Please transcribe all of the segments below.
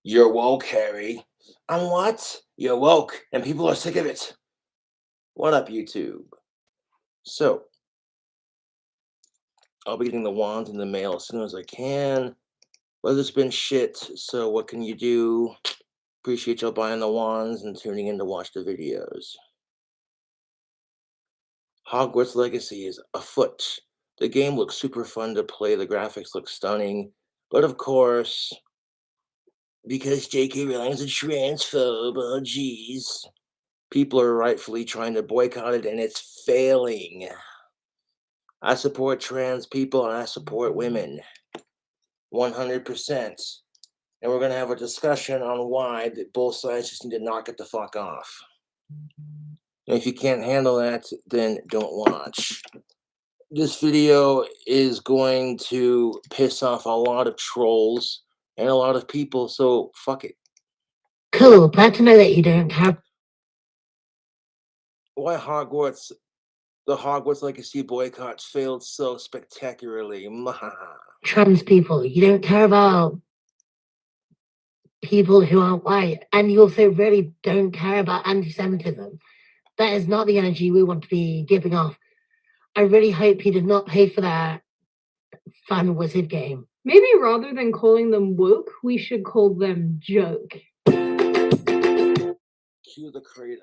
You're woke, Harry. I'm what? You're woke, and people are sick of it. What up, YouTube? So, I'll be getting the wands in the mail as soon as I can. Weather's been shit, so what can you do? Appreciate y'all buying the wands and tuning in to watch the videos. Hogwarts Legacy is afoot. The game looks super fun to play, the graphics look stunning, but of course, because J.K. Rowling's a transphobe, oh jeez, people are rightfully trying to boycott it, and it's failing. I support trans people and I support women 100%. And we're going to have a discussion on why that both sides just need to knock it the fuck off. And if you can't handle that, then don't watch. This video is going to piss off a lot of trolls and a lot of people, so fuck it. Cool, glad to know that you don't have... Why Hogwarts... The Hogwarts Legacy boycott failed so spectacularly. Trans people. You don't care about people who aren't white. And you also really don't care about anti-Semitism. That is not the energy we want to be giving off. I really hope he did not pay for that fun wizard game. Maybe rather than calling them woke, we should call them joke. Cue the creator.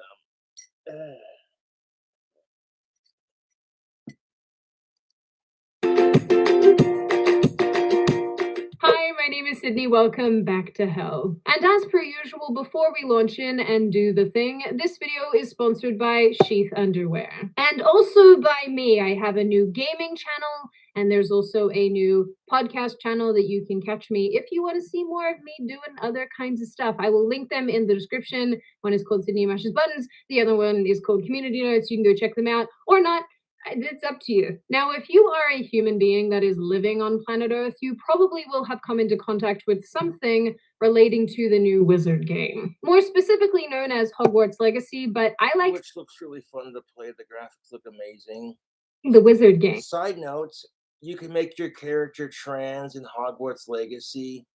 Hi, my name is Sydney. Welcome back to hell. And as per usual, before we launch in and do the thing, this video is sponsored by Sheath Underwear. And also by me. I have a new gaming channel, and there's also a new podcast channel that you can catch me if you want to see more of me doing other kinds of stuff. I will link them in the description. One is called Sydney Mashes Buttons. The other one is called Community Notes. You can go check them out or not. It's up to you. Now, if you are a human being that is living on planet Earth, you probably will have come into contact with something relating to the new wizard game, more specifically known as Hogwarts Legacy, but I like... Which looks really fun to play. The graphics look amazing. The wizard game. Side notes, you can make your character trans in Hogwarts Legacy.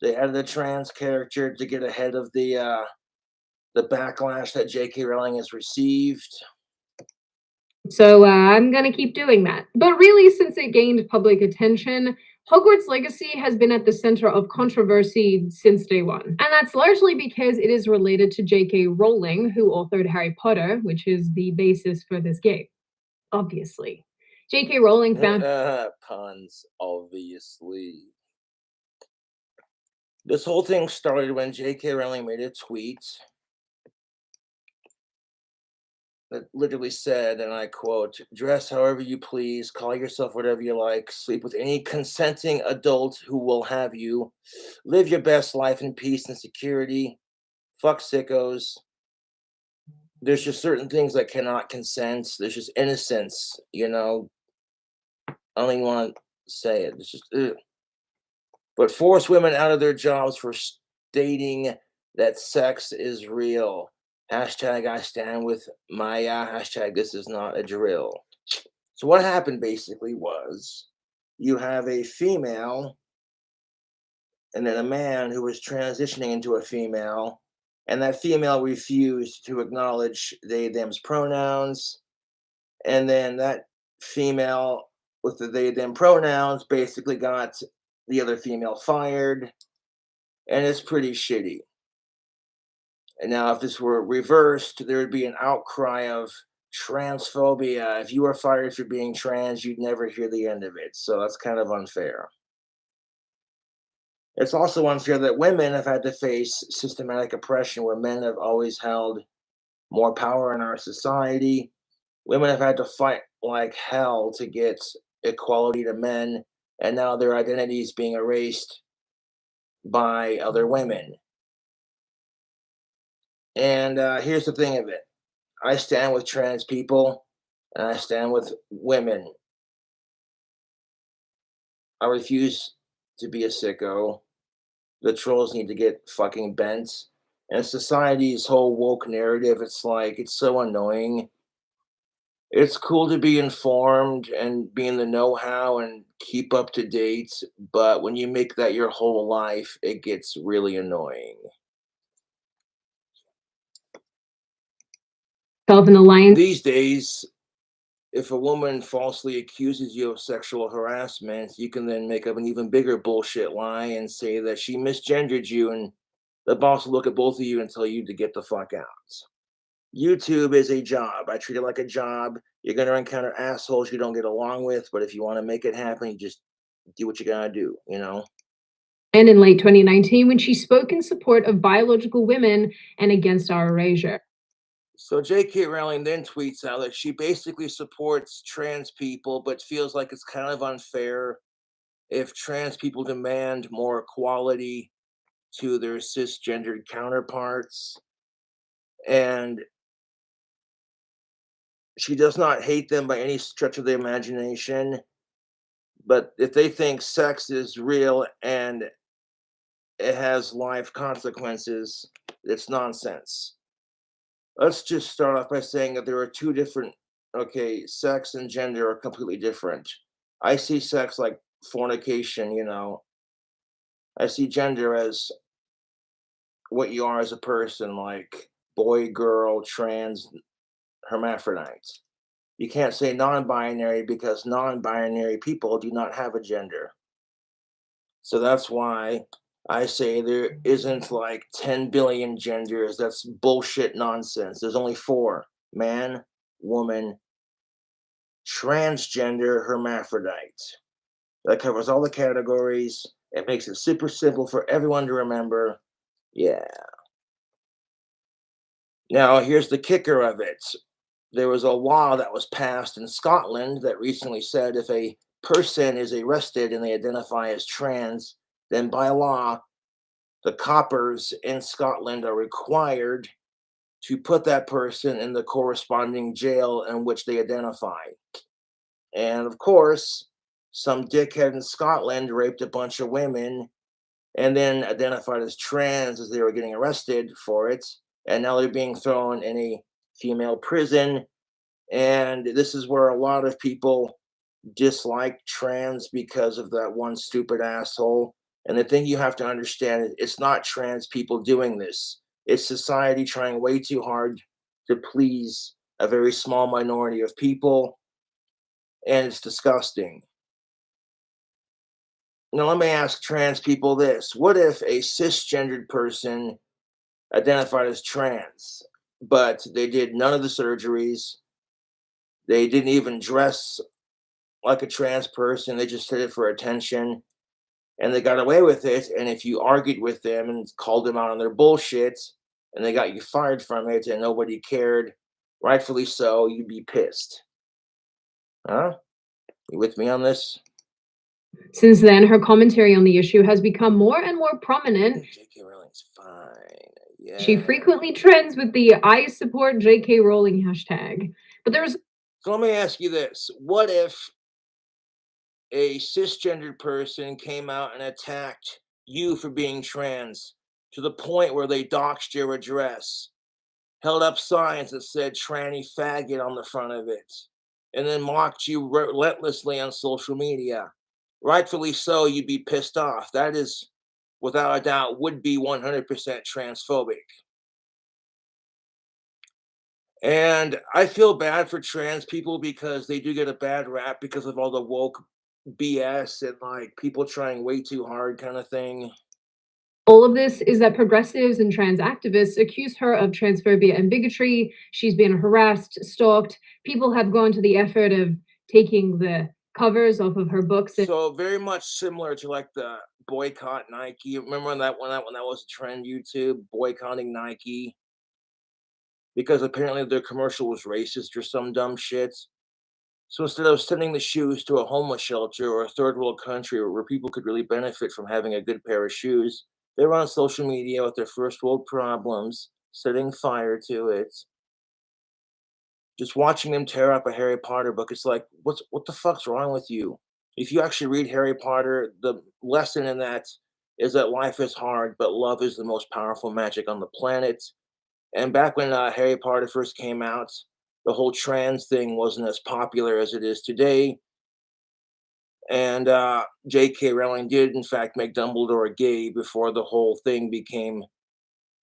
They added a trans character to get ahead of the backlash that J.K. Rowling has received. So I'm gonna keep doing that. But really, since it gained public attention, Hogwarts Legacy has been at the center of controversy since day one. And that's largely because it is related to J.K. Rowling, who authored Harry Potter, which is the basis for this game. Obviously. J.K. Rowling found... Puns, obviously. This whole thing started when J.K. Rowling made a tweet that literally said, and I quote, "Dress however you please, call yourself whatever you like, sleep with any consenting adult who will have you, live your best life in peace and security, fuck sickos. There's just certain things that cannot consent. There's just innocence, you know. I don't even want to say it. It's just, ugh. But force women out of their jobs for stating that sex is real. Hashtag I stand with Maya. Hashtag this is not a drill." So what happened basically was you have a female and then a man who was transitioning into a female, and that female refused to acknowledge they, them's pronouns. And then that female with the they, them pronouns basically got the other female fired. And it's pretty shitty. And now, if this were reversed, there would be an outcry of transphobia. If you were fired for being trans, you'd never hear the end of it. So that's kind of unfair. It's also unfair that women have had to face systematic oppression where men have always held more power in our society. Women have had to fight like hell to get equality to men, and now their identities being erased by other women. And here's the thing of it. I stand with trans people, and I stand with women. I refuse to be a sicko. The trolls need to get fucking bent. And society's whole woke narrative, it's like, it's so annoying. It's cool to be informed and be in the know-how and keep up to date, but when you make that your whole life, it gets really annoying. Self in alliance. These days, if a woman falsely accuses you of sexual harassment, you can then make up an even bigger bullshit lie and say that she misgendered you, and the boss will look at both of you and tell you to get the fuck out. YouTube is a job. I treat it like a job. You're going to encounter assholes you don't get along with, but if you want to make it happen, you just do what you got to do, you know? And in late 2019, when she spoke in support of biological women and against our erasure. So J.K. Rowling then tweets out that she basically supports trans people, but feels like it's kind of unfair if trans people demand more equality to their cisgendered counterparts. And she does not hate them by any stretch of the imagination. But if they think sex is real and it has life consequences, it's nonsense. Let's just start off by saying that there are two different, okay, sex and gender are completely different. I see sex like fornication, you know. I see gender as what you are as a person, like boy, girl, trans, hermaphrodite. You can't say non binary because non binary people do not have a gender. So that's why I say there isn't like 10 billion genders. That's bullshit nonsense. There's only four: man, woman, transgender, hermaphrodite. That covers all the categories. It makes it super simple for everyone to remember. Yeah. Now, here's the kicker of it. There was a law that was passed in Scotland that recently said if a person is arrested and they identify as trans, then by law, the coppers in Scotland are required to put that person in the corresponding jail in which they identify. And of course, some dickhead in Scotland raped a bunch of women and then identified as trans as they were getting arrested for it. And now they're being thrown in a female prison. And this is where a lot of people dislike trans because of that one stupid asshole. And the thing you have to understand is it's not trans people doing this. It's society trying way too hard to please a very small minority of people, and it's disgusting. Now, let me ask trans people this. What if a cisgendered person identified as trans, but they did none of the surgeries? They didn't even dress like a trans person. They just did it for attention and they got away with it. And if you argued with them and called them out on their bullshit and they got you fired from it and nobody cared, rightfully so, you'd be pissed. Huh? You with me on this? Since then, her commentary on the issue has become more and more prominent. J.K. Rowling's fine. Yeah. She frequently trends with the I support J.K. Rowling hashtag. But there's So let me ask you this. What if a cisgendered person came out and attacked you for being trans to the point where they doxed your address, held up signs that said tranny faggot on the front of it, and then mocked you relentlessly on social media? Rightfully so, you'd be pissed off. That is, without a doubt, would be 100% transphobic. And I feel bad for trans people because they do get a bad rap because of all the woke BS and like people trying way too hard kind of thing. all of this is that progressives and trans activists accuse her of transphobia and bigotry. She's been harassed, stalked. People have gone to the effort of taking the covers off of her books. So very much similar to like the boycott Nike. Remember when that was a trend, YouTube boycotting Nike because apparently their commercial was racist or some dumb shit. So instead of sending the shoes to a homeless shelter or a third world country where people could really benefit from having a good pair of shoes, they're on social media with their first world problems, setting fire to it. Just watching them tear up a Harry Potter book, it's like, what the fuck's wrong with you? If you actually read Harry Potter, the lesson in that is that life is hard, but love is the most powerful magic on the planet. And back when Harry Potter first came out, the whole trans thing wasn't as popular as it is today. And J.K. Rowling did, in fact, make Dumbledore gay before the whole thing became,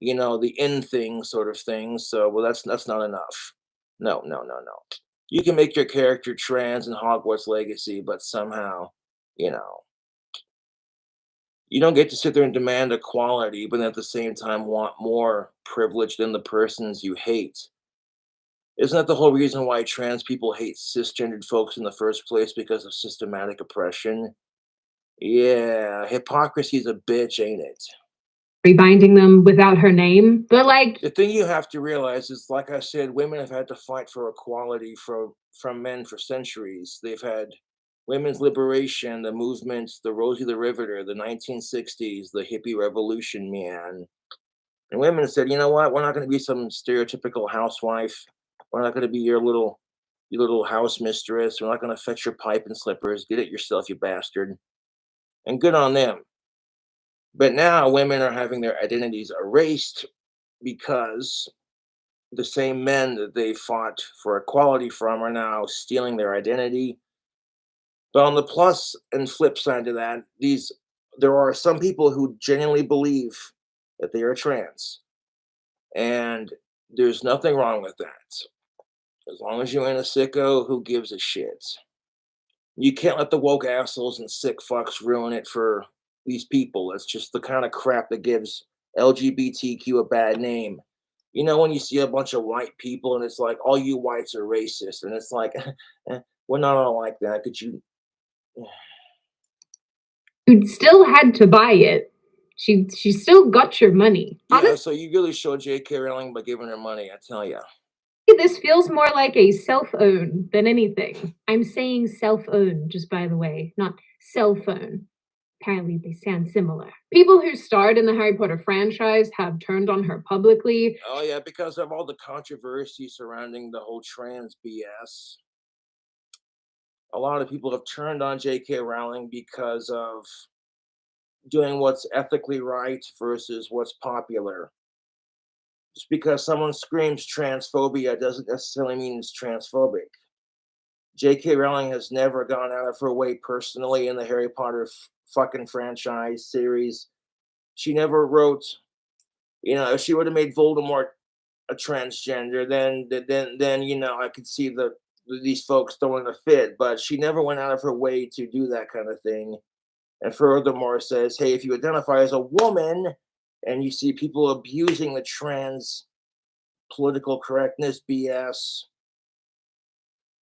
the in thing sort of thing. So, well, that's not enough. No, no, no, no. You can make your character trans in Hogwarts Legacy, but somehow, you know, you don't get to sit there and demand equality, but at the same time want more privilege than the persons you hate. Isn't that the whole reason why trans people hate cisgendered folks in the first place because of systematic oppression? Yeah, hypocrisy's a bitch, ain't it? Rebinding them without her name. But like, The thing you have to realize is, like I said, women have had to fight for equality from men for centuries. They've had women's liberation, the movements, the Rosie the Riveter, the 1960s, the hippie revolution, man. And women said, you know what? We're not going to be some stereotypical housewife. We're not going to be your little house mistress. We're not going to fetch your pipe and slippers. Get it yourself, you bastard. And good on them. But now women are having their identities erased because the same men that they fought for equality from are now stealing their identity. But on the plus and flip side to that, there are some people who genuinely believe that they are trans. And there's nothing wrong with that. As long as you ain't a sicko, who gives a shit? You can't let the woke assholes and sick fucks ruin it for these people. It's just the kind of crap that gives LGBTQ a bad name. You know, when you see a bunch of white people and it's like, all you whites are racist, and it's like, we're not all like that. Could you? you still had to buy it. She still got your money. Yeah, so you really show J.K. Rowling by giving her money, I tell ya. This feels more like a self-own than anything. I'm saying self-own, just by the way, not cell phone. Apparently they sound similar. People who starred in the Harry Potter franchise have turned on her publicly. Oh yeah, because of all the controversy surrounding the whole trans BS. A lot of people have turned on J.K. Rowling because of doing what's ethically right versus what's popular. Just because someone screams transphobia doesn't necessarily mean it's transphobic. J.K. Rowling has never gone out of her way personally in the Harry Potter fucking franchise series. She never wrote, if she would have made Voldemort a transgender, then I could see these folks throwing a fit. But she never went out of her way to do that kind of thing. And furthermore, says, hey, if you identify as a woman and you see people abusing the trans political correctness BS,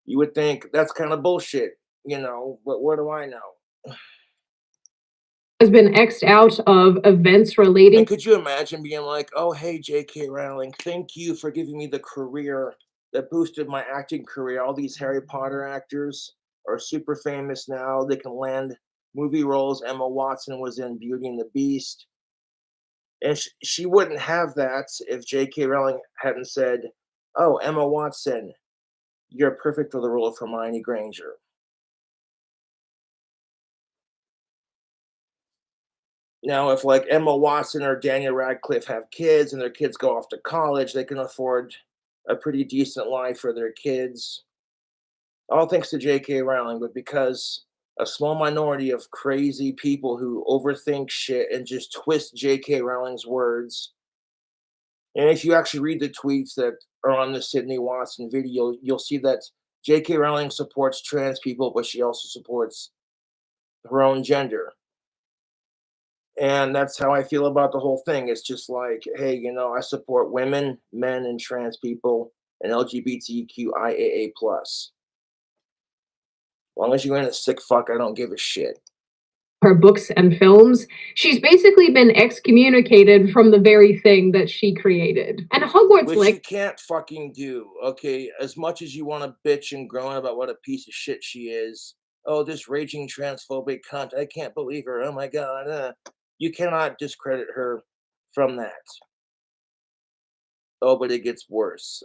you would think that's kind of bullshit, but what do I know? Has been X'd out of events relating. And could you imagine being like, oh, hey, J.K. Rowling, thank you for giving me the career that boosted my acting career. All these Harry Potter actors are super famous now. They can land movie roles. Emma Watson was in Beauty and the Beast. And she wouldn't have that if J.K. Rowling hadn't said, oh, Emma Watson, you're perfect for the role of Hermione Granger. Now, if like Emma Watson or Daniel Radcliffe have kids and their kids go off to college, they can afford a pretty decent life for their kids. All thanks to J.K. Rowling, but because a small minority of crazy people who overthink shit and just twist J.K. Rowling's words. And if you actually read the tweets that are on the Sydney Watson video, you'll see that J.K. Rowling supports trans people, but she also supports her own gender. And that's how I feel about the whole thing. It's just like, hey, I support women, men, and trans people, and LGBTQIAA+. As long as you ain't a sick fuck, I don't give a shit. Her books and films, she's basically been excommunicated from the very thing that she created. And Hogwarts, which you can't fucking do, okay? As much as you want to bitch and groan about what a piece of shit she is. Oh, this raging transphobic cunt. I can't believe her. Oh my god. You cannot discredit her from that. Oh, but it gets worse.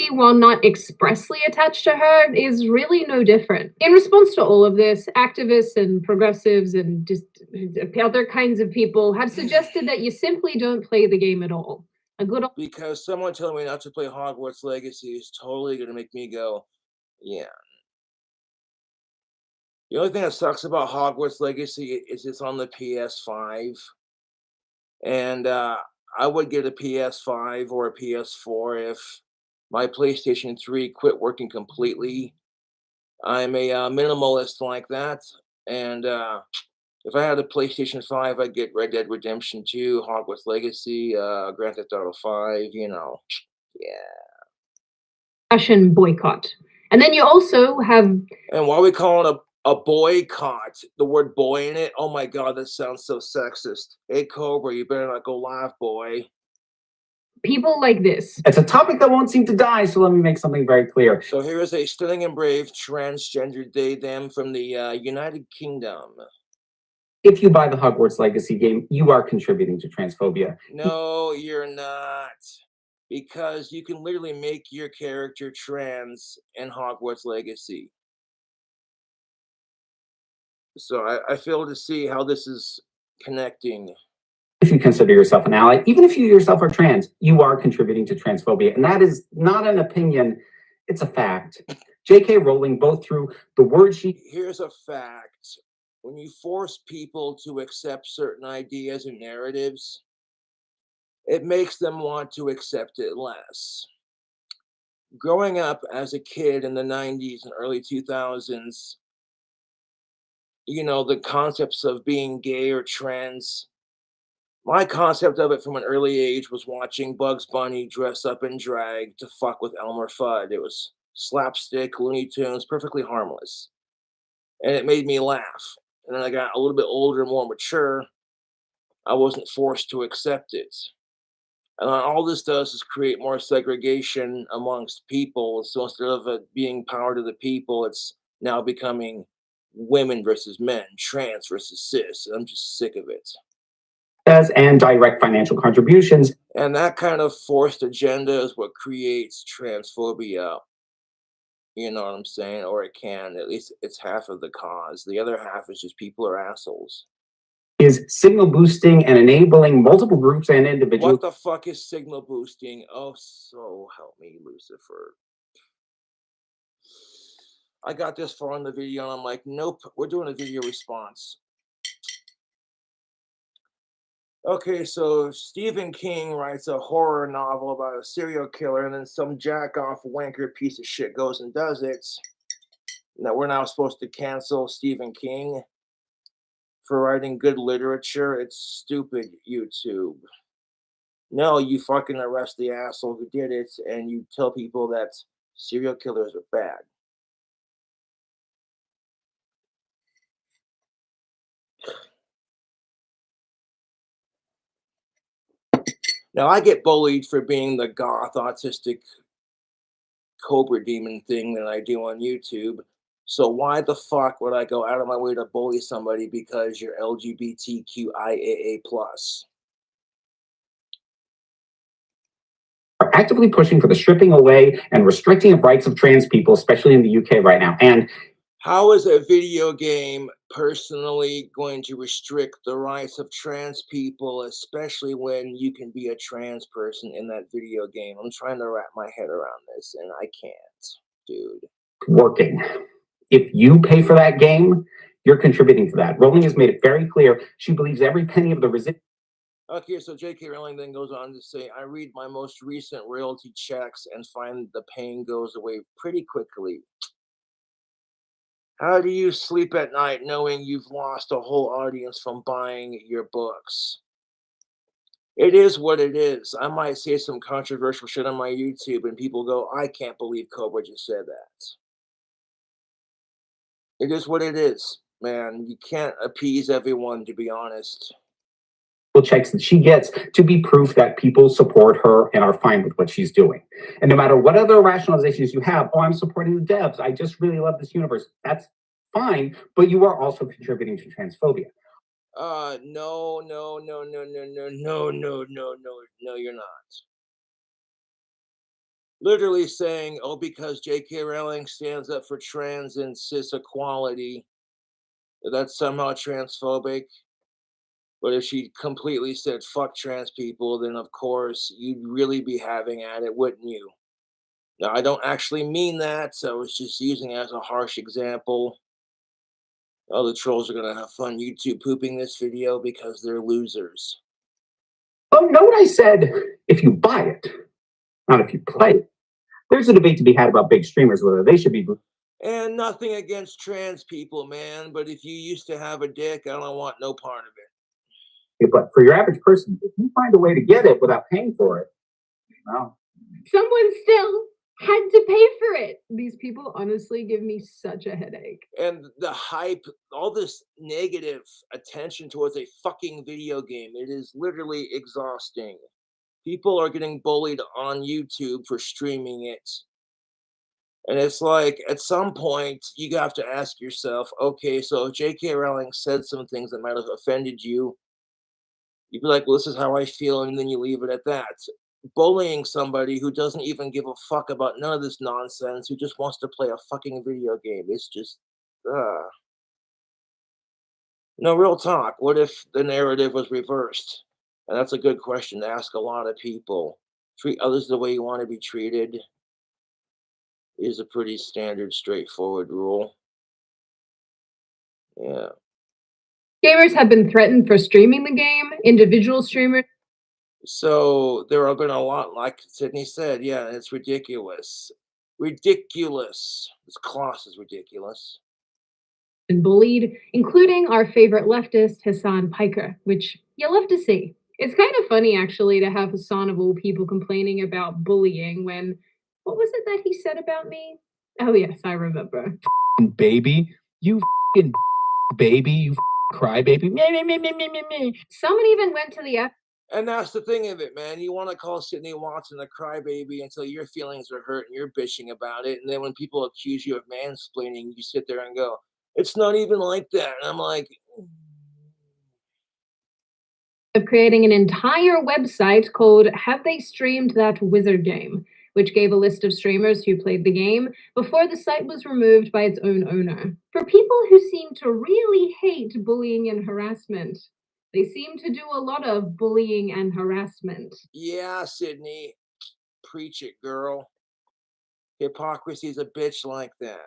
While not expressly attached to her, is really no different. In response to all of this, activists and progressives and just other kinds of people have suggested that you simply don't play the game at all. A good old Because someone telling me not to play Hogwarts Legacy is totally gonna make me go, yeah. The only thing that sucks about Hogwarts Legacy is it's on the PS5, and I would get a PS5 or a PS4 if my PlayStation 3 quit working completely. I'm a minimalist like that, and if I had a PlayStation 5, I'd get Red Dead Redemption 2, Hogwarts Legacy, Grand Theft Auto 5, you know. Yeah. Russian boycott. And then you also have And why are we calling a boycott the word boy in it? Oh my god, that sounds so sexist. Hey Cobra, you better not go laugh, boy. people like this. It's a topic that won't seem to die, so let me make something very clear. So here is a stunning and brave transgender they them from the United Kingdom. If you buy the Hogwarts Legacy game, you are contributing to transphobia. No, you're not. Because you can literally make your character trans in Hogwarts Legacy. So I fail to see how this is connecting. If you consider yourself an ally, even if you yourself are trans, you are contributing to transphobia. And that is not an opinion, it's a fact. J.K. Rowling, both through the word she... Here's a fact. When you force people to accept certain ideas and narratives, it makes them want to accept it less. Growing up as a kid in the 90s and early 2000s, you know, the concepts of being gay or trans, my concept of it from an early age was watching Bugs Bunny dress up in drag to fuck with Elmer Fudd. It was slapstick, Looney Tunes, perfectly harmless. And it made me laugh. And then I got a little bit older and more mature. I wasn't forced to accept it. And all this does is create more segregation amongst people. So instead of it being power to the people, it's now becoming women versus men, trans versus cis. I'm just sick of it. And direct financial contributions. And that kind of forced agenda is what creates transphobia. You know what I'm saying? Or it can. At least it's half of the cause. The other half is just people are assholes. Is signal boosting and enabling multiple groups and individuals. What the fuck is signal boosting? Oh, so help me, Lucifer. I got this far in the video and I'm like, nope, we're doing a video response. Okay, so Stephen King writes a horror novel about a serial killer and then some jack-off wanker piece of shit goes and does it. Now we're now supposed to cancel Stephen King for writing good literature. It's stupid, YouTube. No, you fucking arrest the asshole who did it and you tell people that serial killers are bad. Now, I get bullied for being the goth, autistic cobra demon thing that I do on YouTube. So why the fuck would I go out of my way to bully somebody because you're LGBTQIAA+? Are actively pushing for the stripping away and restricting of rights of trans people, especially in the UK right now. And how is a video game personally going to restrict the rights of trans people, especially when you can be a trans person in that video game? I'm trying to wrap my head around this, and I can't, dude. Working. If you pay for that game, you're contributing to that. Rowling has made it very clear she believes every penny of the residual. Okay, so J.K. Rowling then goes on to say, I read my most recent royalty checks and find the pain goes away pretty quickly. How do you sleep at night knowing you've lost a whole audience from buying your books? It is what it is. I might say some controversial shit on my YouTube and people go, I can't believe Cobra just said that. It is what it is, man. You can't appease everyone, to be honest. Checks that she gets to be proof that people support her and are fine with what she's doing. And no matter what other rationalizations you have, oh, I'm supporting the devs, I just really love this universe. That's fine, but you are also contributing to transphobia. No, you're not. Literally saying, oh, because J.K. Rowling stands up for trans and cis equality, that's somehow transphobic. But if she completely said fuck trans people, then of course you'd really be having at it, wouldn't you? Now, I don't actually mean that, so I was just using it as a harsh example. All the trolls are gonna have fun YouTube pooping this video because they're losers. Oh, know what I said? If you buy it, not if you play it. There's a debate to be had about big streamers, whether they should be. And nothing against trans people, man, but if you used to have a dick, I don't want no part of it. But for your average person, if you find a way to get it without paying for it, well, Someone still had to pay for it. These people honestly give me such a headache. And the hype, all this negative attention towards a fucking video game, it is literally exhausting. People are getting bullied on YouTube for streaming it. And it's like, at some point, you have to ask yourself, okay, so if J.K. Rowling said some things that might have offended you, you'd be like, well, this is how I feel, and then you leave it at that. Bullying somebody who doesn't even give a fuck about none of this nonsense, who just wants to play a fucking video game, it's just, No, real talk. What if the narrative was reversed? And that's a good question to ask a lot of people. Treat others the way you want to be treated is a pretty standard, straightforward rule. Yeah. Gamers have been threatened for streaming the game. Individual streamers So there have been a lot, like Sydney said, yeah, it's ridiculous. Ridiculous. This class is ridiculous. and bullied, including our favorite leftist, Hassan Piker, which you love to see. It's kind of funny, actually, to have Hassan of all people complaining about bullying when, what was it that he said about me? Oh, yes, I remember. baby, you baby, you crybaby. Someone even went to the F. And that's the thing of it, man. You want to call Sydney Watson a crybaby until your feelings are hurt and you're bitching about it. And then when people accuse you of mansplaining, you sit there and go, it's not even like that. And I'm like, of creating an entire website called Have They Streamed That Wizard Game, which gave a list of streamers who played the game before the site was removed by its own owner. For people who seem to really hate bullying and harassment, they seem to do a lot of bullying and harassment. yeah, Sydney, preach it, girl. Hypocrisy's a bitch like that.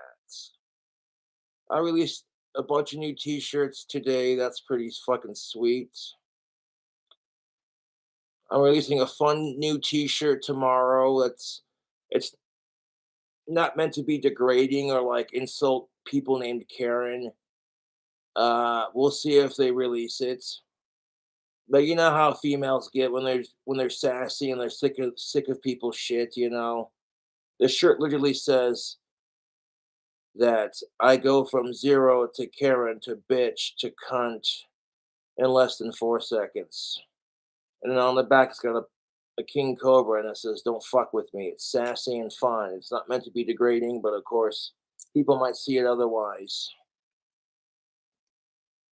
I released a bunch of new t-shirts today. That's pretty fucking sweet. I'm releasing a fun new t-shirt tomorrow. It's not meant to be degrading or like insult people named Karen. We'll see if they release it. But you know how females get when they're sassy and they're sick of people's shit, you know. The shirt literally says that I go from 0 to Karen to bitch to cunt in less than 4 seconds. And then on the back it's got a king cobra and it says, don't fuck with me. It's sassy and fun. It's not meant to be degrading, but of course, people might see it otherwise.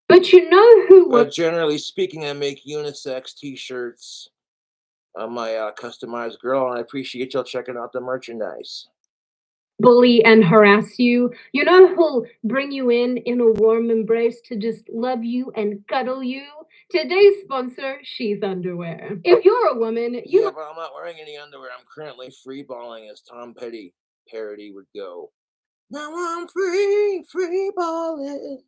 But you know who But generally speaking, I make unisex t-shirts. I'm my customized girl, and I appreciate y'all checking out the merchandise. bully and harass you? You know who'll bring you in a warm embrace to just love you and cuddle you? Today's sponsor, Sheath Underwear. If you're a woman, Yeah, but I'm not wearing any underwear. I'm currently freeballing, as Tom Petty parody would go. Now I'm free balling.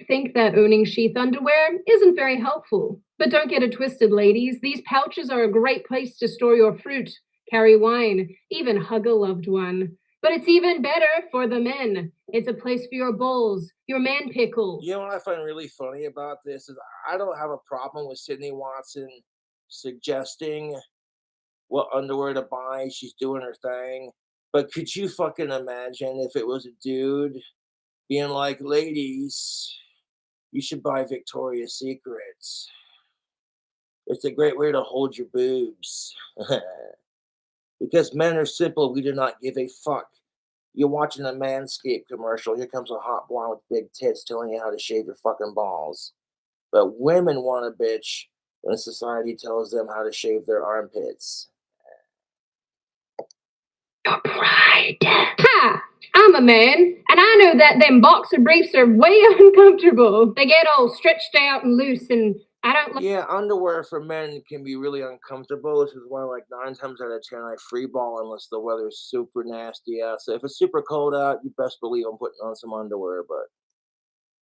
think that owning sheath underwear isn't very helpful. But don't get it twisted, ladies. These pouches are a great place to store your fruit, carry wine, even hug a loved one. But it's even better for the men. It's a place for your bowls, your man pickles. You know what I find really funny about this is I don't have a problem with Sydney Watson suggesting what underwear to buy. She's doing her thing. But could you fucking imagine if it was a dude being like, ladies, you should buy Victoria's Secrets. It's a great way to hold your boobs. Because men are simple, we do not give a fuck. You're watching a Manscaped commercial. Here comes a hot blonde with big tits telling you how to shave your fucking balls. But women want a bitch when society tells them how to shave their armpits. Your pride. Ha! I'm a man, and I know that them boxer briefs are way uncomfortable. They get all stretched out and loose, and I don't like. Yeah, underwear for men can be really uncomfortable. This is why, like, 9 times out of 10, I free ball unless the weather's super nasty out. So if it's super cold out, you best believe I'm putting on some underwear.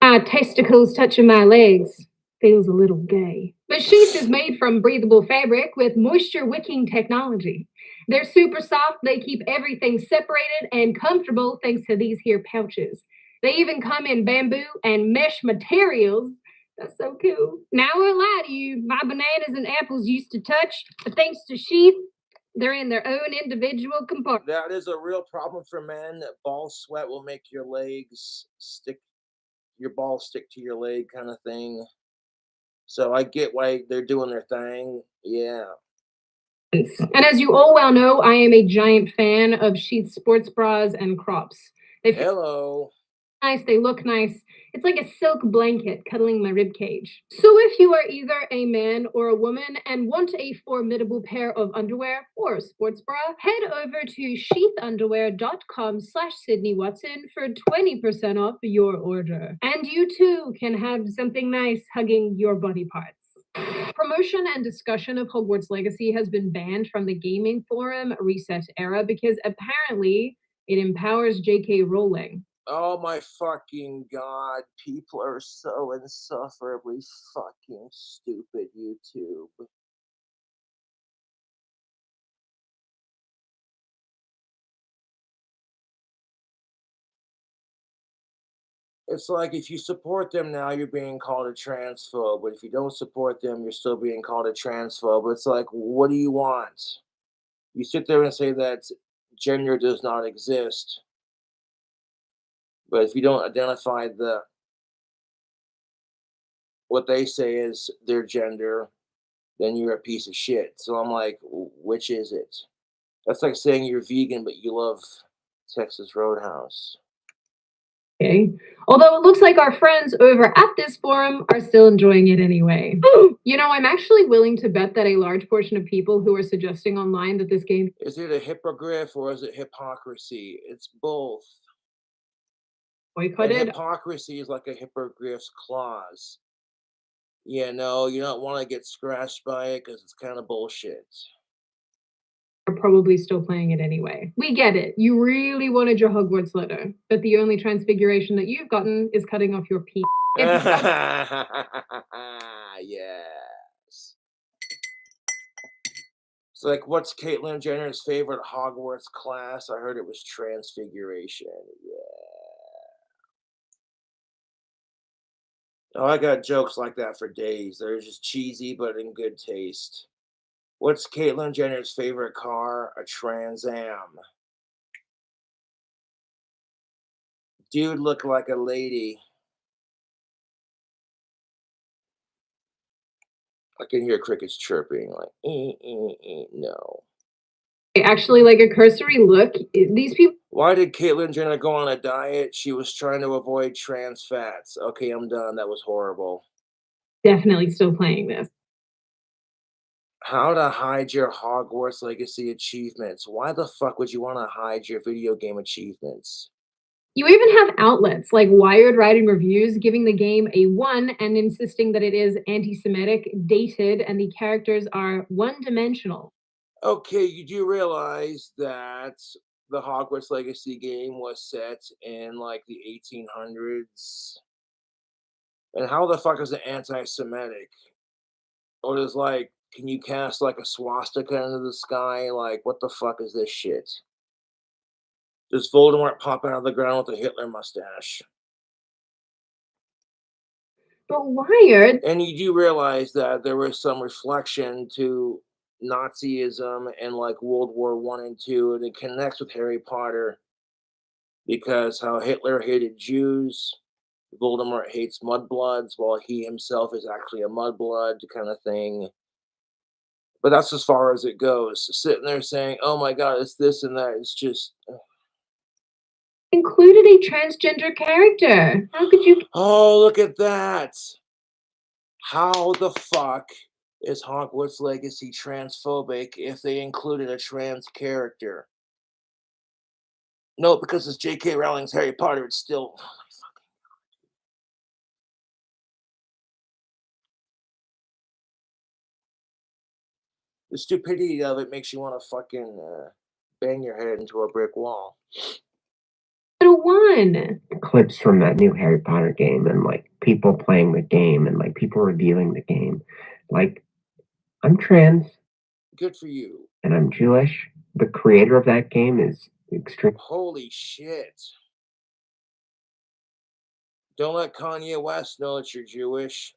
But Testicles touching my legs feels a little gay. The sheath is made from breathable fabric with moisture wicking technology. They're super soft, they keep everything separated and comfortable thanks to these here pouches. They even come in bamboo and mesh materials. That's so cool. Now I won't lie to you, my bananas and apples used to touch, but thanks to sheath, they're in their own individual compartment. that is a real problem for men. Ball sweat will make your legs stick, your balls stick to your leg, kind of thing. So I get why they're doing their thing. Yeah. And as you all well know, I am a giant fan of sheath sports bras and crops. They feel Hello. nice, they look nice. It's like a silk blanket cuddling my rib cage. So if you are either a man or a woman and want a formidable pair of underwear or a sports bra, head over to sheathunderwear.com/Sydney Watson for 20% off your order. And you too can have something nice hugging your body parts. Promotion and discussion of Hogwarts Legacy has been banned from the gaming forum Reset Era because apparently it empowers J.K. Rowling. Oh my fucking god. People are so insufferably fucking stupid, YouTube. It's like if you support them now, you're being called a transphobe. But if you don't support them, you're still being called a transphobe. It's like, what do you want? You sit there and say that gender does not exist. But if you don't identify what they say is their gender, then you're a piece of shit. So I'm like, which is it? That's like saying you're vegan, but you love Texas Roadhouse. Okay. Although it looks like our friends over at this forum are still enjoying it anyway. You know, I'm actually willing to bet that a large portion of people who are suggesting online that this game Is it a hippogriff or is it hypocrisy? It's both. And boycotted hypocrisy is like a hippogriff's claws. Yeah, no, you don't want to get scratched by it because it's kind of bullshit. are probably still playing it anyway. We get it. You really wanted your Hogwarts letter, but the only transfiguration that you've gotten is cutting off your pee. Yes. It's like, what's Caitlyn Jenner's favorite Hogwarts class? I heard it was transfiguration. Yeah. Oh, I got jokes like that for days. They're just cheesy, but in good taste. What's Caitlyn Jenner's favorite car? A Trans Am. Dude looked like a lady. I can hear crickets chirping, like, no. Actually, like a cursory look, these people Why did Caitlyn Jenner go on a diet? She was trying to avoid trans fats. Okay, I'm done. That was horrible. definitely still playing this. How to hide your Hogwarts Legacy achievements. Why the fuck would you want to hide your video game achievements? You even have outlets like Wired writing reviews, giving the game a 1 and insisting that it is anti Semitic, dated, and the characters are one dimensional. Okay, you do realize that the Hogwarts Legacy game was set in like the 1800s? And how the fuck is it anti Semitic? Or is like, can you cast like a swastika into the sky? Like, what the fuck is this shit? Does Voldemort pop out of the ground with a Hitler mustache? But Wired, And you do realize that there was some reflection to Nazism and like World War One and Two, and it connects with Harry Potter because how Hitler hated Jews, Voldemort hates mudbloods, while he himself is actually a mudblood kind of thing. But that's as far as it goes. Sitting there saying, "Oh my God, it's this and that," it's just, included a transgender character. How could you? oh, look at that! How the fuck is Hogwarts Legacy transphobic if they included a trans character? No, because it's J.K. Rowling's Harry Potter, it's still. The stupidity of it makes you want to fucking bang your head into a brick wall. One. Clips from that new Harry Potter game and like people playing the game and like people reviewing the game. Like, I'm trans Good for you. and I'm Jewish. The creator of that game is extreme. Holy shit. Don't let Kanye West know that you're Jewish.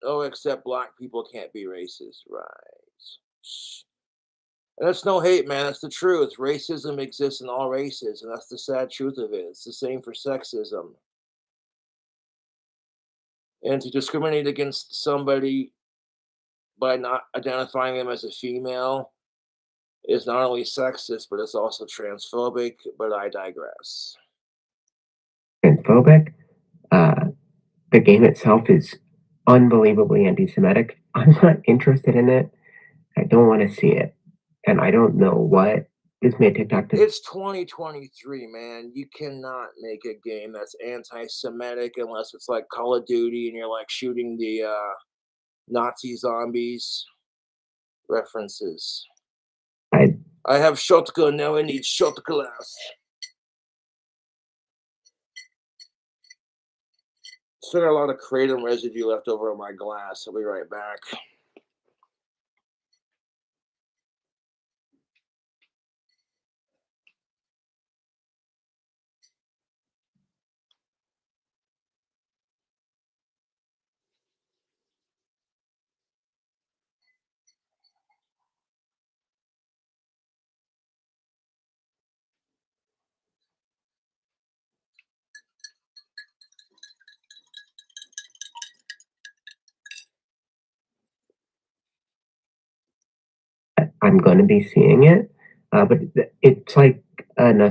Oh, except black people can't be racist, right? And that's no hate, man. That's the truth. Racism exists in all races, and that's the sad truth of it. It's the same for sexism. And to discriminate against somebody by not identifying them as a female is not only sexist, but it's also transphobic. But I digress. Transphobic. The game itself is unbelievably anti-Semitic. I'm not interested in it. I don't want to see it. And I don't know what is made TikTok to. It's 2023, man. You cannot make a game that's anti-Semitic unless it's like Call of Duty and you're like shooting the Nazi zombies. References. I have shotgun, now I need shot glass. Still got a lot of kratom residue left over on my glass. I'll be right back. I'm going to be seeing it, but it's like an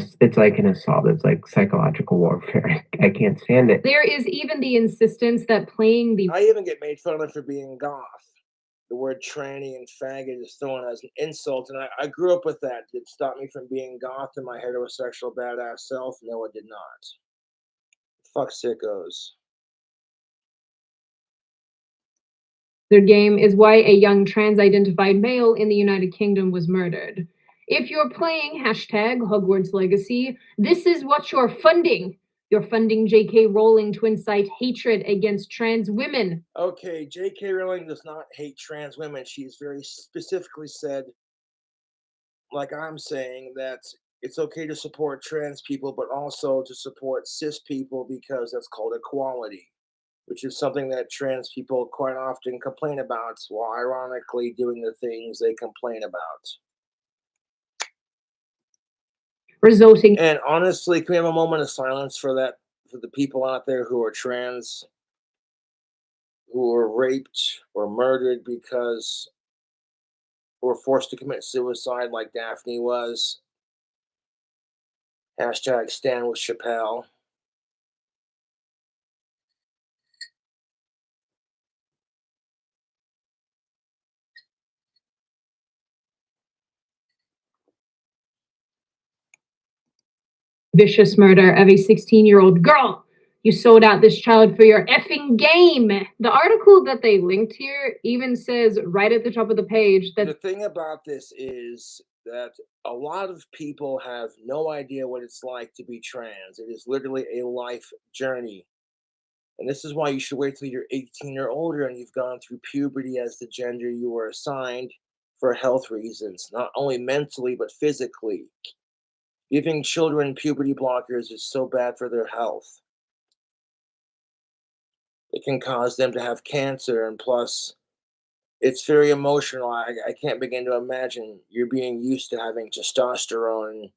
assault. It's like psychological warfare. I can't stand it. There is even the insistence that playing the I even get made fun of for being goth. The word tranny and faggot is thrown as an insult, and I grew up with that. Did it stop me from being goth and my heterosexual badass self? No, it did not. Fuck sickos. their game is why a young trans-identified male in the United Kingdom was murdered. If you're playing hashtag Hogwarts Legacy, this is what you're funding. You're funding J.K. Rowling to incite hatred against trans women. Okay, J.K. Rowling does not hate trans women. She's very specifically said, like I'm saying, that it's okay to support trans people, but also to support cis people because that's called equality, which is something that trans people quite often complain about, while ironically doing the things they complain about. Resulting. And honestly, can we have a moment of silence for that, for the people out there who are trans, who were raped or murdered because were forced to commit suicide like Daphne was? Hashtag stand with Chappelle. Vicious murder of a 16-year-old girl. You sold out this child for your effing game. The article that they linked here even says right at the top of the page that the thing about this is that a lot of people have no idea what it's like to be trans. It is literally a life journey. And this is why you should wait till you're 18 or older and you've gone through puberty as the gender you were assigned for health reasons, not only mentally, but physically. Giving children puberty blockers is so bad for their health. It can cause them to have cancer, and plus, it's very emotional. I can't begin to imagine you're being used to having testosterone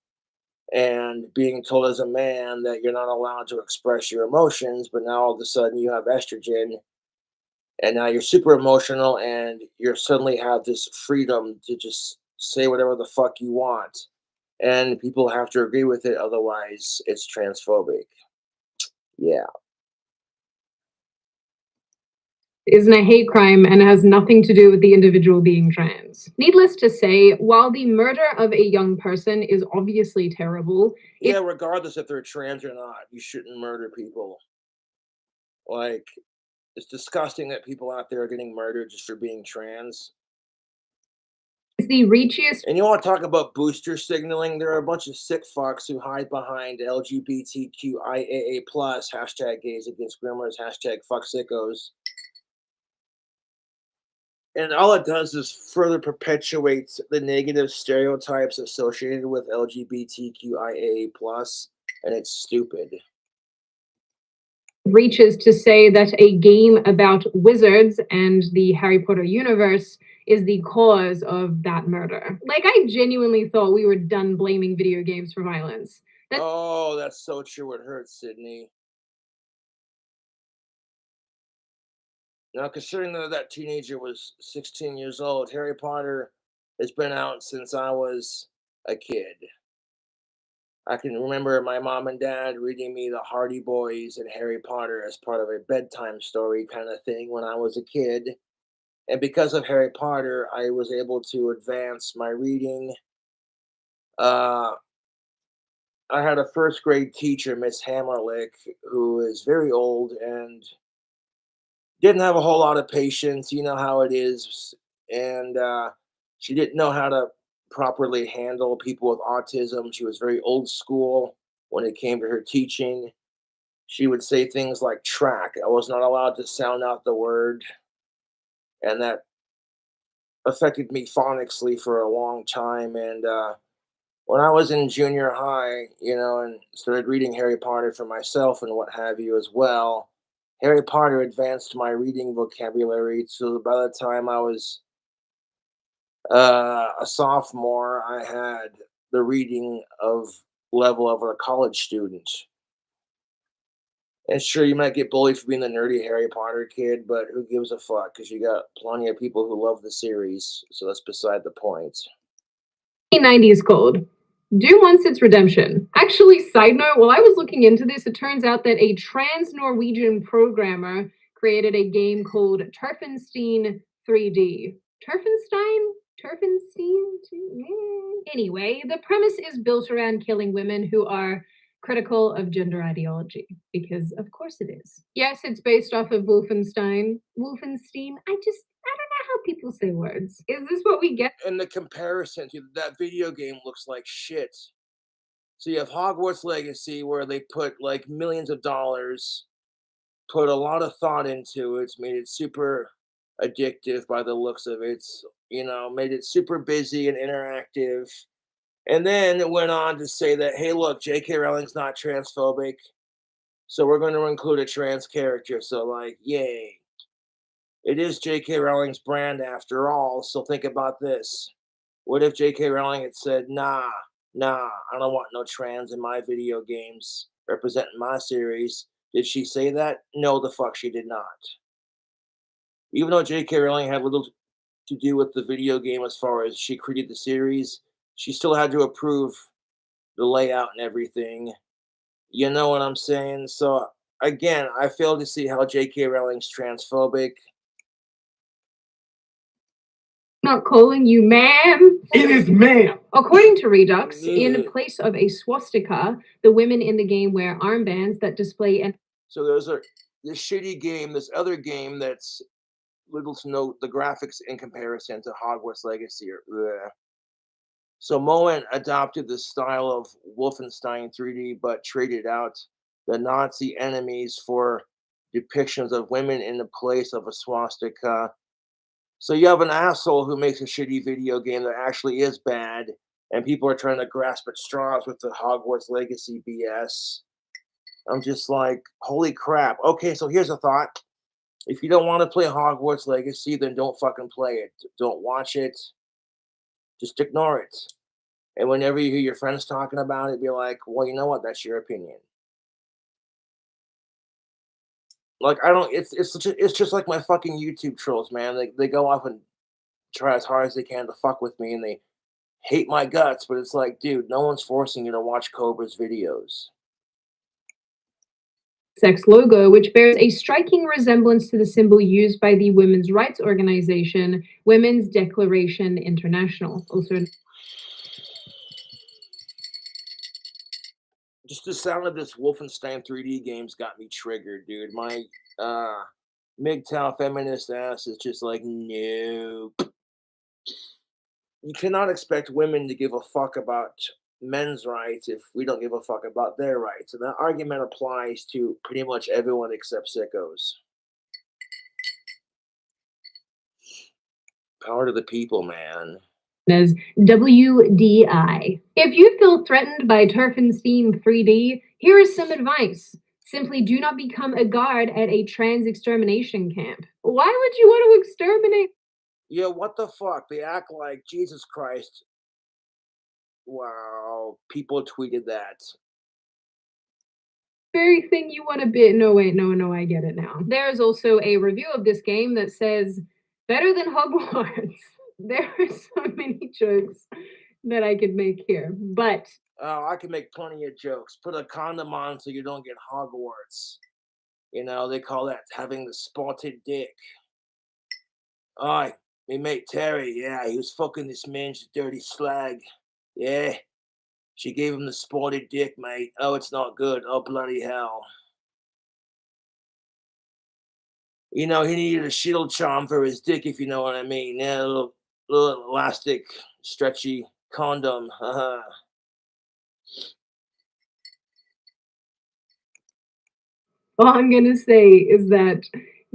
and being told as a man that you're not allowed to express your emotions, but now all of a sudden you have estrogen, and now you're super emotional, and you suddenly have this freedom to just say whatever the fuck you want. And people have to agree with it, otherwise it's transphobic. Yeah. isn't a hate crime and has nothing to do with the individual being trans. Needless to say, while the murder of a young person is obviously terrible, Yeah, regardless if they're trans or not, you shouldn't murder people. Like, it's disgusting that people out there are getting murdered just for being trans. It's the reachiest. And you want to talk about booster signaling? There are a bunch of sick fucks who hide behind LGBTQIAA+, hashtag gays against groomers, hashtag fuck sickos. And all it does is further perpetuates the negative stereotypes associated with LGBTQIAA+, and it's stupid. Reaches to say that a game about wizards and the Harry Potter universe is the cause of that murder. Like, I genuinely thought we were done blaming video games for violence. Oh, that's so true. It hurts, Sydney. Now, considering that teenager was 16 years old, Harry Potter has been out since I was a kid. I can remember my mom and dad reading me the Hardy Boys and Harry Potter as part of a bedtime story kind of thing when I was a kid. And because of Harry Potter, I was able to advance my reading. I had a first grade teacher, Miss Hammerlick, who is very old and didn't have a whole lot of patience. You know how it is. And she didn't know how to properly handle people with autism. She was very old school when it came to her teaching. She would say things like track. I was not allowed to sound out the word. And that affected me phonically for a long time. And when I was in junior high, and started reading Harry Potter for myself and what have you as well, Harry Potter advanced my reading vocabulary. So by the time I was a sophomore, I had the reading of level of a college student. And sure, you might get bullied for being the nerdy Harry Potter kid, but who gives a fuck? Because you got plenty of people who love the series, so that's beside the point. 90s code. Do wants its redemption. Actually, side note, while I was looking into this, it turns out that a trans Norwegian programmer created a game called Turfenstein 3D. Turfenstein? Anyway, the premise is built around killing women who are critical of gender ideology, because of course it is. Yes, it's based off of Wolfenstein. Wolfenstein? I don't know how people say words. Is this what we get? And the comparison to that video game looks like shit. So you have Hogwarts Legacy, where they put like millions of dollars, put a lot of thought into it, made it super addictive by the looks of it, made it super busy and interactive. And then it went on to say that, hey, look, J.K. Rowling's not transphobic, so we're going to include a trans character. So, like, yay. It is J.K. Rowling's brand after all, so think about this. What if J.K. Rowling had said, nah, I don't want no trans in my video games representing my series? Did she say that? No, the fuck she did not. Even though J.K. Rowling had little to do with the video game as far as she created the series, she still had to approve the layout and everything. You know what I'm saying? So, again, I fail to see how J.K. Rowling's transphobic. Not calling you ma'am. It is ma'am. According to Redux, in place of a swastika, the women in the game wear armbands that display an. So there's this shitty game, this other game that's little to no the graphics in comparison to Hogwarts Legacy. So Moen adopted the style of Wolfenstein 3D, but traded out the Nazi enemies for depictions of women in the place of a swastika. So you have an asshole who makes a shitty video game that actually is bad, and people are trying to grasp at straws with the Hogwarts Legacy BS. I'm just like, holy crap. Okay, so here's a thought. If you don't want to play Hogwarts Legacy, then don't fucking play it. Don't watch it. Just ignore it. And whenever you hear your friends talking about it, be like, well, you know what? That's your opinion. Like, I don't, it's just like my fucking YouTube trolls, man. They go off and try as hard as they can to fuck with me, and they hate my guts, but it's like, dude, no one's forcing you to watch Cobra's videos. Sex logo, which bears a striking resemblance to the symbol used by the women's rights organization Women's Declaration International. Also, just the sound of this Wolfenstein 3D game's got me triggered, dude. My MGTOW feminist ass is just like, nope. You cannot expect women to give a fuck about men's rights if we don't give a fuck about their rights. And that argument applies to pretty much everyone except sickos. Power to the people, man. As WDI. If you feel threatened by Turf and Steam 3D, here is some advice. Simply do not become a guard at a trans extermination camp. Why would you want to exterminate? Yeah, what the fuck? They act like Jesus Christ. Wow, people tweeted that. Very thing you want to bit. No, wait, no, I get it now. There's also a review of this game that says, better than Hogwarts. There are so many jokes that I could make here, but... Oh, I can make plenty of jokes. Put a condom on so you don't get Hogwarts. You know, they call that having the spotted dick. Aye, me mate Terry, yeah, he was fucking this man's dirty slag. Yeah, she gave him the spotted dick, mate. Oh, it's not good. Oh, bloody hell. You know, he needed a shield charm for his dick, if you know what I mean. Yeah, a little elastic, stretchy condom. All I'm gonna say is that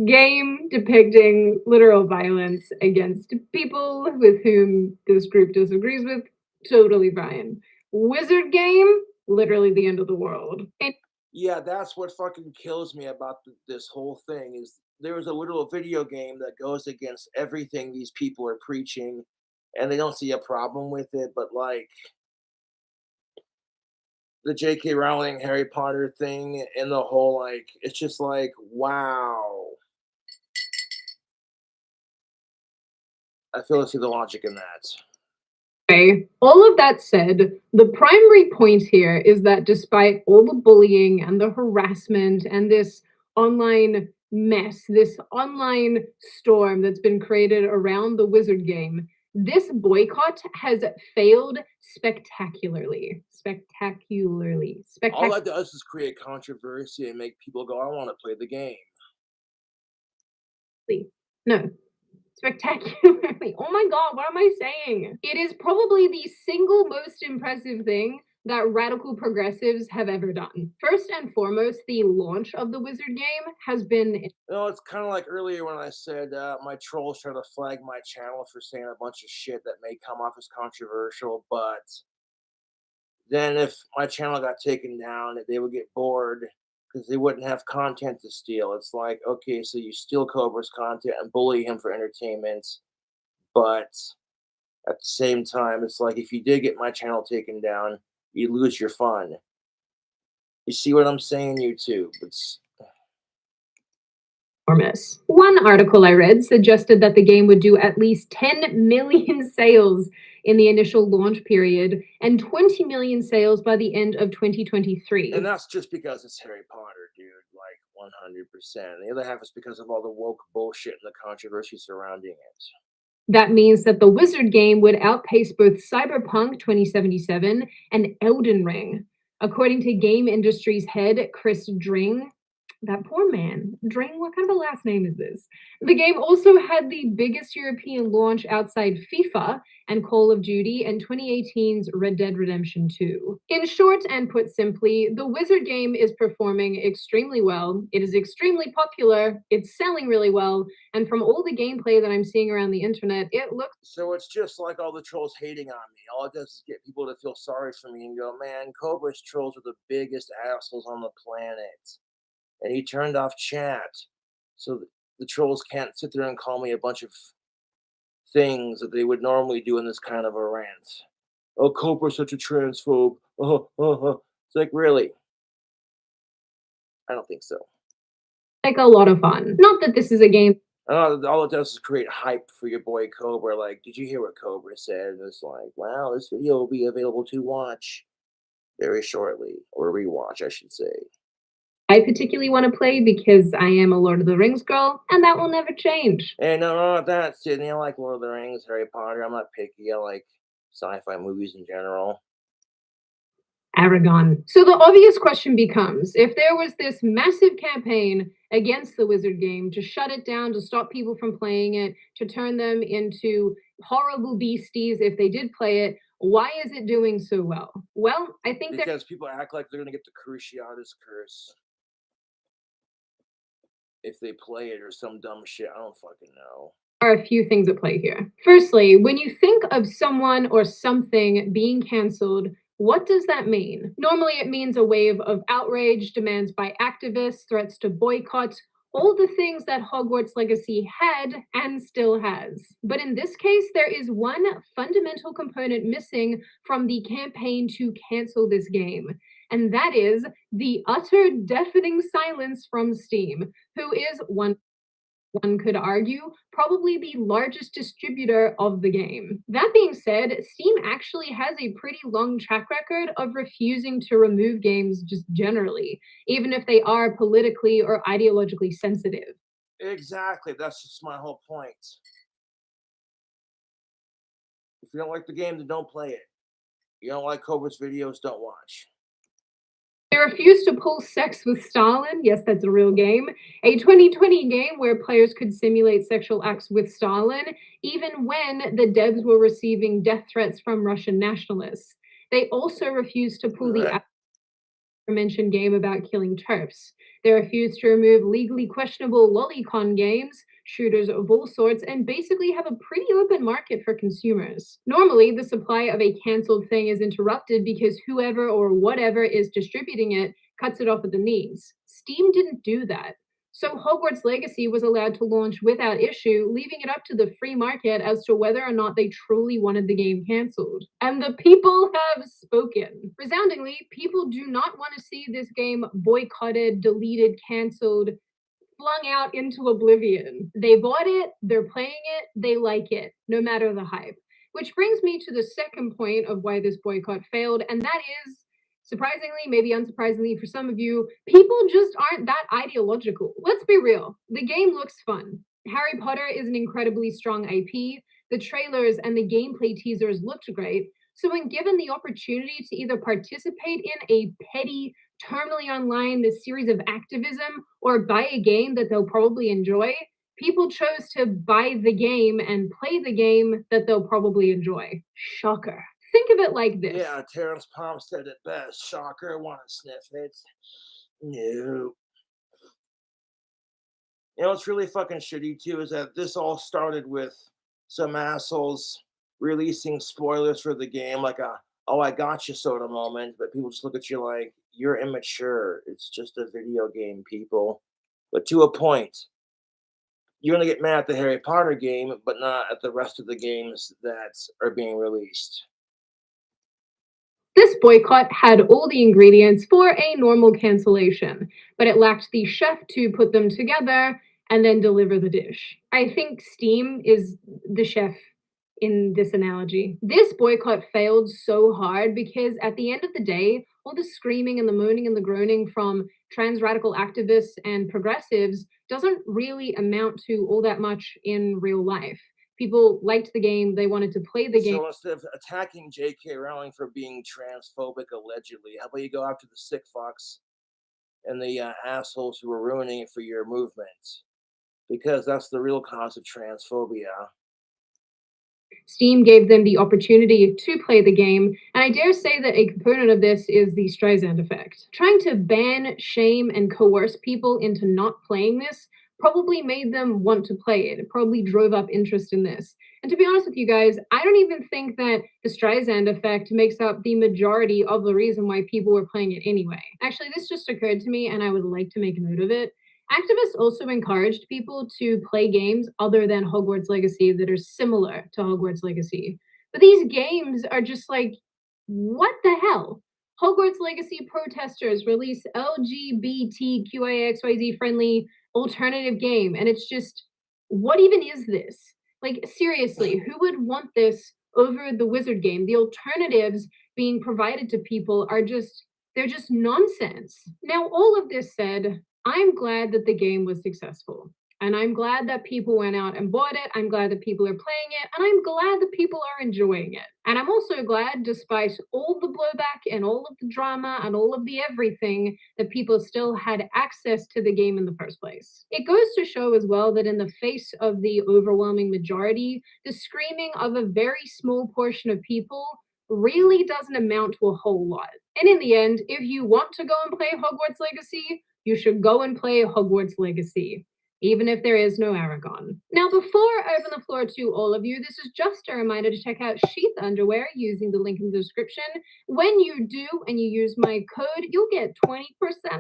game depicting literal violence against people with whom this group disagrees with, totally fine. Wizard game, literally the end of the world. And yeah, that's what fucking kills me about this whole thing is there is a little video game that goes against everything these people are preaching, and they don't see a problem with it, but like the J.K. Rowling Harry Potter thing and the whole like it's just like wow. I feel to see the logic in that. okay, all of that said, the primary point here is that despite all the bullying and the harassment and this online mess, this online storm that's been created around the Wizard game, this boycott has failed spectacularly. All that does is create controversy and make people go, I want to play the game. No, spectacularly. Oh my god, what am I saying? It is probably the single most impressive thing that radical progressives have ever done. First and foremost, the launch of the Wizard game has been... You know, it's kind of like earlier when I said my trolls try to flag my channel for saying a bunch of shit that may come off as controversial, but then if my channel got taken down, they would get bored because they wouldn't have content to steal. It's like, okay, so you steal Cobra's content and bully him for entertainment, but at the same time, it's like if you did get my channel taken down, you lose your fun. You see what I'm saying, YouTube? It's enormous. One article I read suggested that the game would do at least 10 million sales in the initial launch period and 20 million sales by the end of 2023. And that's just because it's Harry Potter, dude, like 100%. The other half is because of all the woke bullshit and the controversy surrounding it. That means that the Wizard game would outpace both Cyberpunk 2077 and Elden Ring. According to game industry's head, Chris Dring, that poor man. Dring, what kind of a last name is this? The game also had the biggest European launch outside FIFA and Call of Duty and 2018's Red Dead Redemption 2. In short and put simply, the Wizard game is performing extremely well. It is extremely popular. It's selling really well. And from all the gameplay that I'm seeing around the internet, it looks... So it's just like all the trolls hating on me. All it does is get people to feel sorry for me and go, man, Cobra's trolls are the biggest assholes on the planet. And he turned off chat. So the trolls can't sit there and call me a bunch of things that they would normally do in this kind of a rant. Oh, Cobra's such a transphobe. It's like, really? I don't think so. like a lot of fun. Not that this is a game... all it does is create hype for your boy Cobra. Like, did you hear what Cobra said? And it's like, wow, this video will be available to watch very shortly, or rewatch, I should say. I particularly want to play because I am a Lord of the Rings girl, and that will never change. Hey, no, not that, Sydney. I like Lord of the Rings, Harry Potter. I'm not picky. I like sci-fi movies in general. Aragon. So the obvious question becomes, if there was this massive campaign against the Wizard game to shut it down, to stop people from playing it, to turn them into horrible beasties if they did play it, why is it doing so well? Well, I think because people act like they're gonna get the Cruciatus curse if they play it or some dumb shit. I don't fucking know. Are a few things at play here. Firstly, when you think of someone or something being cancelled, what does that mean? Normally, it means a wave of outrage, demands by activists, threats to boycott, all the things that Hogwarts Legacy had and still has. But in this case, there is one fundamental component missing from the campaign to cancel this game, and that is the utter deafening silence from Steam, who is one could argue, probably the largest distributor of the game. That being said, Steam actually has a pretty long track record of refusing to remove games just generally, even if they are politically or ideologically sensitive. Exactly. That's just my whole point. If you don't like the game, then don't play it. You don't like Cobra's videos, don't watch. They refused to pull Sex with Stalin. Yes, that's a real game. A 2020 game where players could simulate sexual acts with Stalin, even when the devs were receiving death threats from Russian nationalists. They also refused to pull the aforementioned game about killing TERFs. They refused to remove legally questionable lolicon games, shooters of all sorts, and basically have a pretty open market for consumers. Normally, the supply of a cancelled thing is interrupted because whoever or whatever is distributing it cuts it off at the knees. Steam didn't do that. So Hogwarts Legacy was allowed to launch without issue, leaving it up to the free market as to whether or not they truly wanted the game cancelled. And the people have spoken. Resoundingly, people do not want to see this game boycotted, deleted, cancelled, flung out into oblivion. They bought it, they're playing it, they like it, no matter the hype. Which brings me to the second point of why this boycott failed, and that is, surprisingly, maybe unsurprisingly for some of you, people just aren't that ideological. Let's be real, the game looks fun. Harry Potter is an incredibly strong IP. The trailers and the gameplay teasers looked great. So when given the opportunity to either participate in a petty, terminally online, this series of activism, or buy a game that they'll probably enjoy, people chose to buy the game and play the game that they'll probably enjoy. Shocker. Think of it like this. Yeah, Terrence Palm said it best. Shocker, want to sniff it? No. You know what's really fucking shitty too is that this all started with some assholes releasing spoilers for the game, like a "oh I got you" sort of moment, but people just look at you like you're immature. It's just a video game, people. But to a point, you're gonna get mad at the Harry Potter game, but not at the rest of the games that are being released. This boycott had all the ingredients for a normal cancellation, but it lacked the chef to put them together and then deliver the dish. I think Steam is the chef in this analogy. This boycott failed so hard because at the end of the day, all the screaming and the moaning and the groaning from trans radical activists and progressives doesn't really amount to all that much in real life. People liked the game, they wanted to play the game. So instead of attacking J.K. Rowling for being transphobic allegedly, how about you go after the sick fucks and the assholes who were ruining it for your movement? Because that's the real cause of transphobia. Steam gave them the opportunity to play the game, and I dare say that a component of this is the Streisand effect. Trying to ban, shame, and coerce people into not playing this probably made them want to play it. It probably drove up interest in this. And to be honest with you guys, I don't even think that the Streisand effect makes up the majority of the reason why people were playing it anyway. Actually, this just occurred to me, and I would like to make a note of it. Activists also encouraged people to play games other than Hogwarts Legacy that are similar to Hogwarts Legacy. But these games are just like, what the hell? Hogwarts Legacy protesters release LGBTQIXYZ friendly alternative game, and it's just, what even is this? Like, seriously, who would want this over the Wizard game? The alternatives being provided to people are just, they're just nonsense. Now, all of this said, I'm glad that the game was successful. And I'm glad that people went out and bought it. I'm glad that people are playing it. And I'm glad that people are enjoying it. And I'm also glad, despite all the blowback and all of the drama and all of the everything, that people still had access to the game in the first place. It goes to show as well that in the face of the overwhelming majority, the screaming of a very small portion of people really doesn't amount to a whole lot. And in the end, if you want to go and play Hogwarts Legacy, you should go and play Hogwarts Legacy, even if there is no Aragon. Now, before I open the floor to all of you, this is just a reminder to check out Sheath Underwear using the link in the description. When you do and you use my code, you'll get 20%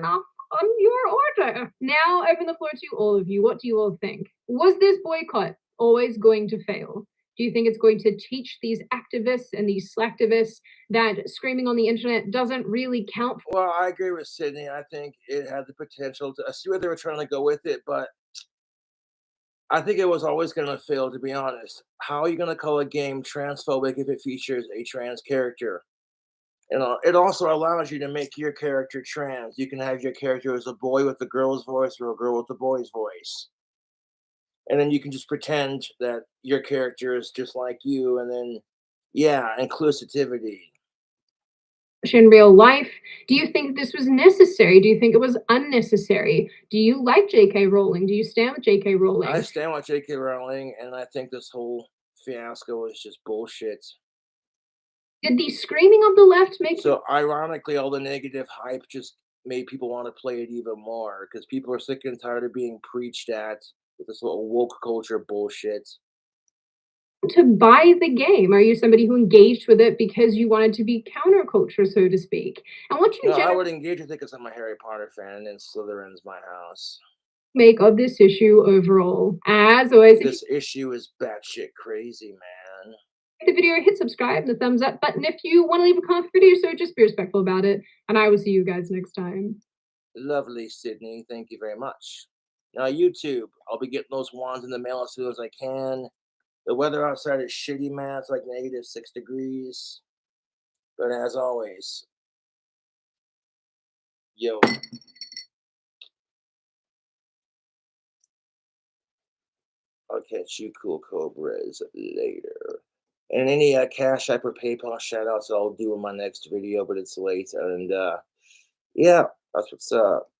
off on your order. Now, I open the floor to all of you. What do you all think? Was this boycott always going to fail? Do you think it's going to teach these activists and these slacktivists that screaming on the internet doesn't really count? Well, I agree with Sydney. I think it had the potential to. I see where they were trying to go with it, but I think it was always going to fail, to be honest. How are you going to call a game transphobic if it features a trans character? It also allows you to make your character trans. You can have your character as a boy with a girl's voice or a girl with a boy's voice. And then you can just pretend that your character is just like you. And then, yeah, inclusivity. In real life, do you think this was necessary? Do you think it was unnecessary? Do you like J.K. Rowling? Do you stand with J.K. Rowling? I stand with J.K. Rowling, and I think this whole fiasco is just bullshit. Did the screaming of the left make So, ironically, all the negative hype just made people want to play it even more because people are sick and tired of being preached at with this little woke culture bullshit. to buy the game? Are you somebody who engaged with it because you wanted to be counterculture, so to speak? And what you No, I would engage with it because I'm a Harry Potter fan and Slytherin's my house. make of this issue overall? As always, if This issue is batshit crazy, man. you like the video, hit subscribe and the thumbs up button if you want to leave a comment for the video, so just be respectful about it. And I will see you guys next time. Lovely, Sydney. Thank you very much. Now, YouTube, I'll be getting those wands in the mail as soon as I can. The weather outside is shitty, man. It's like -6 degrees. But as always, yo. I'll catch you cool cobras later. And any Cash App or PayPal shout outs I'll do in my next video, but it's late. And yeah, that's what's up.